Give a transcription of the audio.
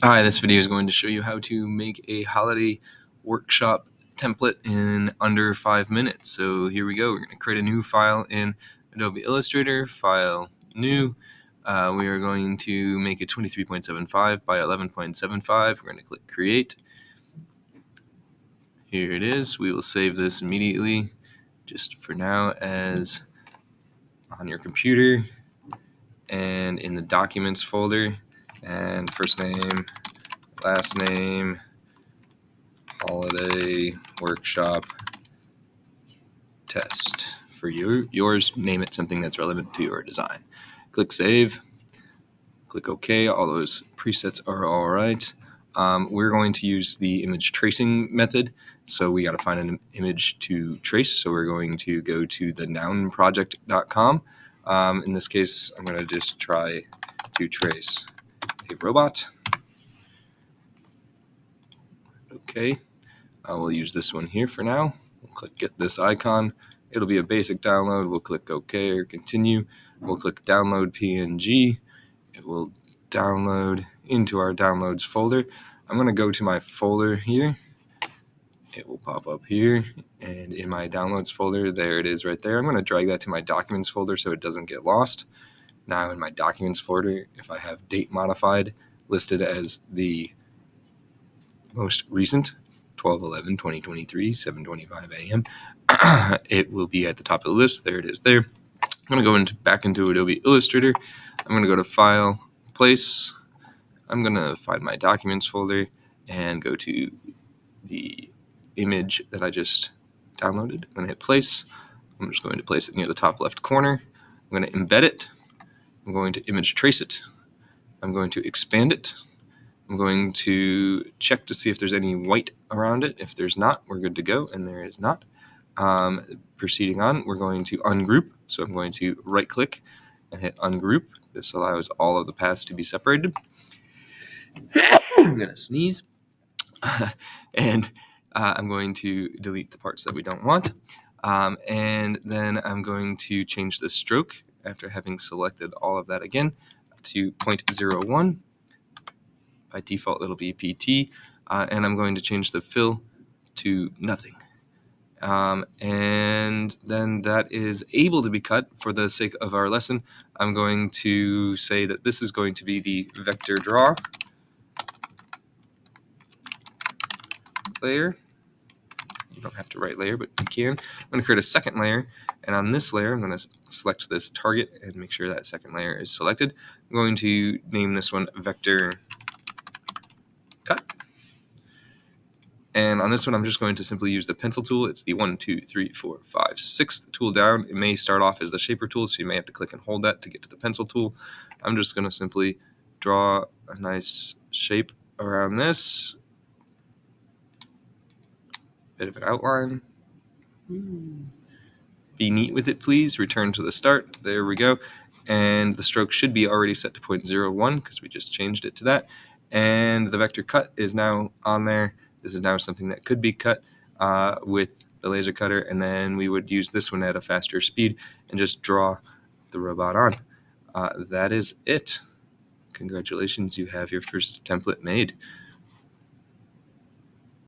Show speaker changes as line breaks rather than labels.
Hi, this video is going to show you how to make a holiday workshop template in under 5 minutes. So here we go. We're going to create a new file in Adobe Illustrator, File, New. We are going to make it 23.75 by 11.75. We're going to click Create. Here it is. We will save this immediately, just for now, as on your computer and in the Documents folder. And first name, last name, holiday workshop test for yours. Name it something that's relevant to your design. Click save. Click OK. All those presets are all right. We're going to use the image tracing method. So we got to find an image to trace. So we're going to go to the nounproject.com. In this case, I'm going to just try to trace a robot. Okay. We'll use this one here for now. We'll click get this icon. It'll be a basic download. We'll click OK or continue. We'll click download PNG. It will download into our downloads folder. I'm going to go to my folder here. It will pop up here, and in my downloads folder, there it is right there. I'm going to drag that to my documents folder so it doesn't get lost. Now in my documents folder, if I have date modified listed as the most recent, 12/11/2023, 7:25 a.m., it will be at the top of the list. There it is there. I'm going to go back into Adobe Illustrator. I'm going to go to File, Place. I'm going to find my Documents folder and go to the image that I just downloaded. I'm going to hit Place. I'm just going to place it near the top left corner. I'm going to embed it. I'm going to image trace it. I'm going to expand it. I'm going to check to see if there's any white around it. If there's not, we're good to go, and there is not. Proceeding on, we're going to ungroup. So I'm going to right-click and hit ungroup. This allows all of the paths to be separated. I'm going to sneeze. And I'm going to delete the parts that we don't want. And then I'm going to change the stroke after having selected all of that again to 0.01. By default, it'll be PT. And I'm going to change the fill to nothing. And then that is able to be cut. For the sake of our lesson, I'm going to say that this is going to be the vector draw layer. You don't have to write layer, but you can. I'm going to create a second layer, and on this layer, I'm going to select this target and make sure that second layer is selected. I'm going to name this one vector cut. And on this one, I'm just going to simply use the pencil tool. It's the 1, 2, 3, 4, 5, 6th tool down. It may start off as the shaper tool, so you may have to click and hold that to get to the pencil tool. I'm just going to simply draw a nice shape around this. Bit of an outline. Be neat with it, please. Return to the start. There we go. And the stroke should be already set to 0.01 because we just changed it to that. And the vector cut is now on there. This is now something that could be cut with the laser cutter, and then we would use this one at a faster speed and just draw the robot on. That is it. Congratulations, you have your first template made.